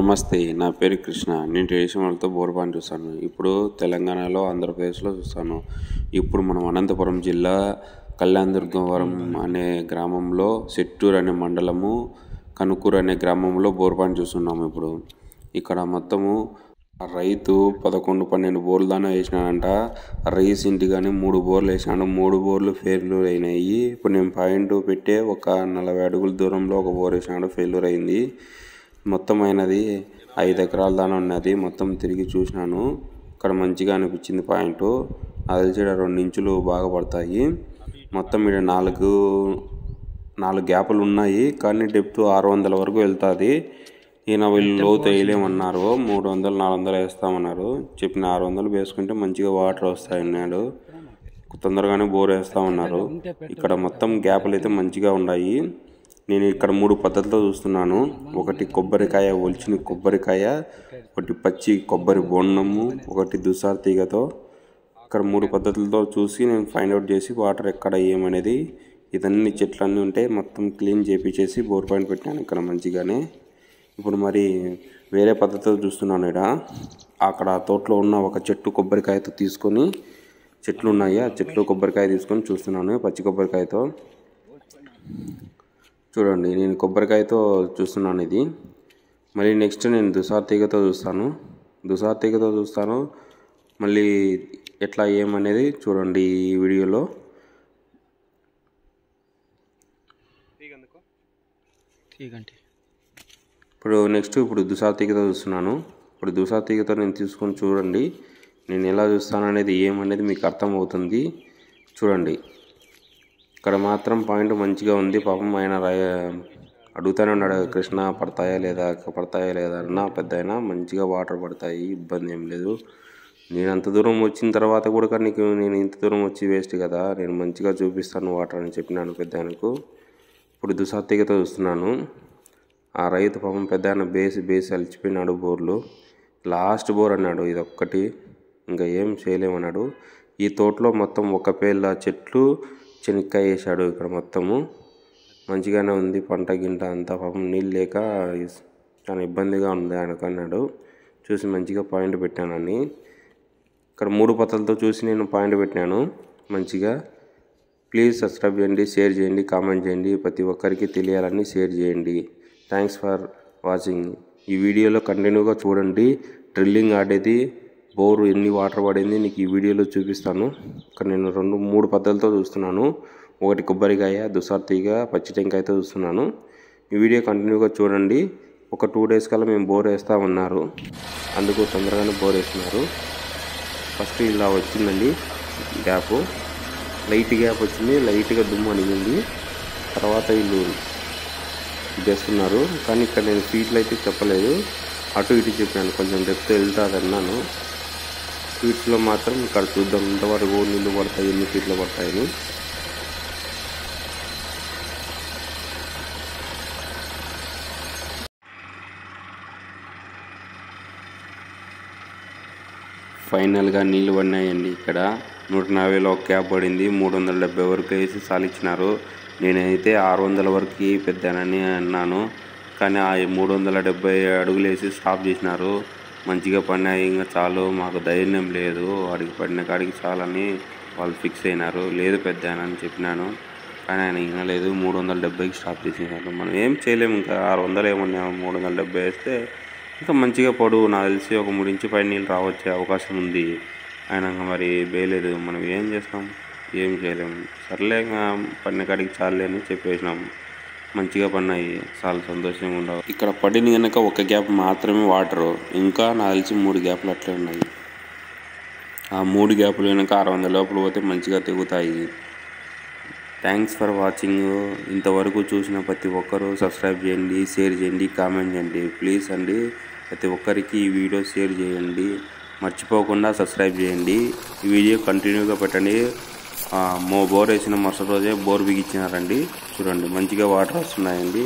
నమస్తే, నా పేరు కృష్ణ. నేను ట్రెడిషనల్ వాళ్ళతో బోర్ పాయింట్ చూస్తాను. ఇప్పుడు తెలంగాణలో, ఆంధ్రప్రదేశ్లో చూస్తాను. ఇప్పుడు మనం అనంతపురం జిల్లా కళ్యాణదుర్గవరం అనే గ్రామంలో, సెట్టూరు అనే మండలము, కనుకూరు అనే గ్రామంలో బోర్ పాయింట్ చూస్తున్నాము. ఇప్పుడు ఇక్కడ మొత్తము రైతు 11-12 బోర్లు దాకా వేసినాడంట. రైస్ ఇంటిగానే 3 బోర్లు వేసినాడు. 3 బోర్లు ఫెయిల్యూర్ అయినాయి. ఇప్పుడు నేను పాయింట్ పెట్టే ఒక 40 అడుగుల దూరంలో ఒక బోర్ వేసినాడు, ఫెయిల్యూర్ అయింది. మొత్తం అయినది 5 ఎకరాల దాకా ఉన్నది. మొత్తం తిరిగి చూసినాను. ఇక్కడ మంచిగా అనిపించింది పాయింట్. అది తెలిసి 2 ఇంచులు బాగా పడతాయి. మొత్తం ఇక్కడ 4 గ్యాపులు ఉన్నాయి, కానీ డెప్త్ 600 వరకు వెళ్తుంది. ఈయన వీళ్ళు లోతు వేయలేమన్నారు, 300-400 వేస్తామన్నారు. చెప్పిన 600 వేసుకుంటే మంచిగా వాటర్ వస్తాయన్నాడు. తొందరగానే బోర్ వేస్తామన్నారు. ఇక్కడ మొత్తం గ్యాపులు అయితే మంచిగా ఉన్నాయి. నేను ఇక్కడ 3 పద్ధతులతో చూస్తున్నాను. ఒకటి కొబ్బరికాయ, ఒలిచిన కొబ్బరికాయ, ఒకటి పచ్చి కొబ్బరి బొండము, ఒకటి దుసార్ తీగతో. ఇక్కడ 3 పద్ధతులతో చూసి నేను ఫైండ్ అవుట్ చేసి వాటర్ ఎక్కడ ఏమనేది, ఇదన్నీ చెట్లన్నీ ఉంటే మొత్తం క్లీన్ చేపించేసి బోర్ పాయింట్ పెట్టాను ఇక్కడ మంచిగానే. ఇప్పుడు మరి వేరే పద్ధతితో చూస్తున్నాను. ఇక్కడ అక్కడ తోటలో ఉన్న ఒక చెట్టు కొబ్బరికాయతో తీసుకొని, చెట్లు ఉన్నాయి, ఆ చెట్లు కొబ్బరికాయ తీసుకొని చూస్తున్నాను పచ్చి కొబ్బరికాయతో. చూడండి, నేను కొబ్బరికాయతో చూస్తున్నాను ఇది. మళ్ళీ నెక్స్ట్ నేను దుసార్ తీగతో చూస్తాను. మళ్ళీ ఎట్లా ఏమనేది చూడండి ఈ వీడియోలో. ఇప్పుడు దుసార్ తీగతో చూస్తున్నాను. ఇప్పుడు దుసార్ తీగతో నేను తీసుకొని చూడండి, నేను ఎలా చూస్తాను అనేది ఏమనేది మీకు అర్థమవుతుంది. చూడండి, ఇక్కడ మాత్రం పాయింట్ మంచిగా ఉంది. పాపం ఆయన అడుగుతానే ఉన్నాడు, కృష్ణ పడతాయా లేదా అన్న. పెద్ద అయినా మంచిగా వాటర్ పడతాయి, ఇబ్బంది ఏం లేదు. నేను అంత దూరం వచ్చిన తర్వాత కూడా నీకు నేను ఇంత దూరం వచ్చి వేస్ట్ కదా, నేను మంచిగా చూపిస్తాను వాటర్ అని చెప్పినాను పెద్ద ఆయనకు. ఇప్పుడు దుసార్ తీగతో చూస్తున్నాను. ఆ రైతు పాపం పెద్ద ఆయన బేసి అలిచిపోయినాడు. బోర్లు లాస్ట్ బోర్ అన్నాడు, ఇది ఒక్కటి, ఇంకా ఏం చేయలేమన్నాడు. ఈ తోటలో మొత్తం ఒక పేళ్ళ చెట్లు, చెనిక్కాయ వేసాడు. ఇక్కడ మొత్తము మంచిగానే ఉంది, పంట గింట అంతా. పాపం నీళ్ళు లేక చాలా ఇబ్బందిగా ఉంది ఆయనకు అన్నాడు. చూసి మంచిగా పాయింట్ పెట్టానని ఇక్కడ 3 పద్ధతులతో చూసి నేను పాయింట్ పెట్టినాను మంచిగా. ప్లీజ్ సబ్స్క్రైబ్ చేయండి, షేర్ చేయండి, కామెంట్ చేయండి. ప్రతి ఒక్కరికి తెలియాలని షేర్ చేయండి. Thanks for watching. ఈ వీడియోలో కంటిన్యూగా చూడండి. డ్రిల్లింగ్ ఆడేది, బోరు ఎన్ని వాటర్ పడింది నీకు ఈ వీడియోలో చూపిస్తాను. ఇక్కడ నేను 3 పద్ధతులతో చూస్తున్నాను. ఒకటి కొబ్బరికాయ, దుసార్ తీగ, పచ్చి టెంకాయతో చూస్తున్నాను. ఈ వీడియో కంటిన్యూగా చూడండి. ఒక 2 డేస్ కల్లా మేము బోర్ వేస్తామన్నారు, అందుకు తొందరగానే బోర్ వేస్తున్నారు. ఫస్ట్ ఇలా వచ్చిందండి గ్యాప్, లైట్ గ్యాప్ వచ్చింది, లైట్గా దుమ్ము అనిగింది. తర్వాత వీళ్ళు చేస్తున్నారు, కానీ ఇక్కడ నేను ఫీట్లు అయితే చెప్పలేదు, అటు ఇటు చెప్పాను. కొంచెం డెప్త్ వెళ్తుంది అన్నాను. ఫీట్స్లో మాత్రం ఇక్కడ చూద్దాం ఇంతవరకు నీళ్ళు పడతాయి, ఎన్ని ఫీట్లు పడతాయని. ఫైనల్గా నీళ్ళు పడినాయండి. ఇక్కడ 140లో ఒక క్యాప్ పడింది, 370 వరకు వేసి సాలిచ్చినారు. నేనైతే 600 వరకు పెద్దానని అన్నాను, కానీ ఆ 370 అడుగులు వేసి స్టాప్ చేసినారు. మంచిగా పడినాయి, ఇంకా చాలు, మాకు ధైర్యం లేదు, వాడికి పడిన కాడికి చాలని వాళ్ళు ఫిక్స్ అయినారు. లేదు పెద్దానని చెప్పినాను, కానీ ఆయన వినలేదు. 370కి స్టాప్ చేసినారు. మనం ఏం చేయలేము, ఇంకా 600 ఏమన్నా, 370 వేస్తే ఇంకా మంచిగా పడు. నాకు తెలిసి ఒక 3 ఇంచు పైన నీళ్ళు రావచ్చే అవకాశం ఉంది. ఆయన మరి వేయలేదు, మనం ఏం చేస్తాం, ఏం చేయలేము. సర్లే ఇంకా పడిన కాడికి చాలే అని చెప్పేసినాము. మంచిగా పడినాయి, చాలా సంతోషంగా ఉండవు. ఇక్కడ పడిన కనుక ఒక గ్యాప్ మాత్రమే వాటరు, ఇంకా నాకు తెలిసి 3 గ్యాపులు అట్లే ఉన్నాయి. ఆ 3 గ్యాపులు కనుక 600 లోపల పోతే మంచిగా తెగుతాయి. Thanks for watching. ఇంతవరకు చూసిన ప్రతి ఒక్కరూ సబ్స్క్రైబ్ చేయండి, షేర్ చేయండి, కామెంట్ చేయండి. ప్లీజ్ అండి, ప్రతి ఒక్కరికి ఈ వీడియో షేర్ చేయండి, మర్చిపోకుండా సబ్స్క్రైబ్ చేయండి. ఈ వీడియో కంటిన్యూగా పెట్టండి. బోర్ వేసిన మరుసటి రోజే బోర్ బిగించినారండి. చూడండి మంచిగా వాటర్ వస్తున్నాయండి.